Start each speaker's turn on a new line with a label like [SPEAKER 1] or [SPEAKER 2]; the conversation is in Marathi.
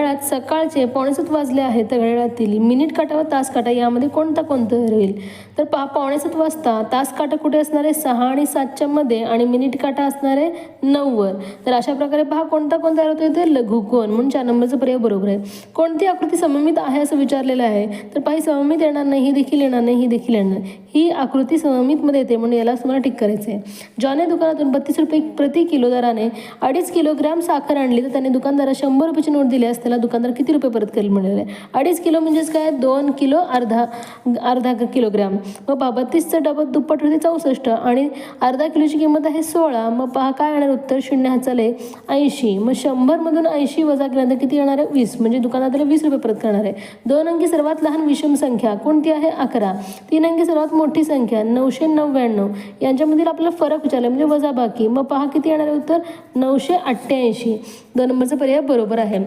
[SPEAKER 1] घड्याळात सकाळचे 6:45 वाजले आहेत, तर घड्याळातील मिनिट काटा व तास काटा यामध्ये कोणता होईल? तर पहा, 6:45 वाजता तास काटा कुठे असणार आहे? 6 आणि 7च्या मध्ये आणि मिनिट काटा असणार आहे 9 वर. तर अशा प्रकारे पहा कोणता तयार होतो ते लघुकोन, म्हणून 4 नंबरचा पर्याय बरोबर आहे. कोणती आकृती सममित आहे असं विचारलेलं आहे. तर पहा, सममित येणार नाही, ही देखील येणार नाही, ही देखील येणार. ही आकृती सममित मध्ये येते, म्हणून याला तुम्हाला टिक करायचं आहे. जॉनने दुकानातून 32 रुपये प्रति किलो दराने 2.5 किलोग्राम साखर आणली, तर त्याने दुकानदाराला 100 रुपयाची नोट दिल्यास त्याला दुकानदार किती रुपये परत करेल म्हणाले. 2.5 किलो म्हणजेच काय? 2 किलो अर्धा किलोग्राम. मग पहा, 32चं डबल दुप्पट होते 64 आणि अर्धा किलोची किंमत आहे 16. मग पहा काय येणार उत्तर? 0 हाताले 80. मग 100 मधून 80 वजा केल्यानंतर किती येणार आहे? 20. म्हणजे दुकानदाराला 20 रुपये परत करणार आहे. 2 अंकी सर्वात लहान विषम संख्या कोणती आहे? 11. 3 अंकी सर्वात मोठी संख्या 999. यांच्यामधील आपल्याला फरक विचारला म्हणजे वजाबाकी. मग पहा किती येणार आहे उत्तर? 988. 2 नंबरचा पर्याय बरोबर आहे.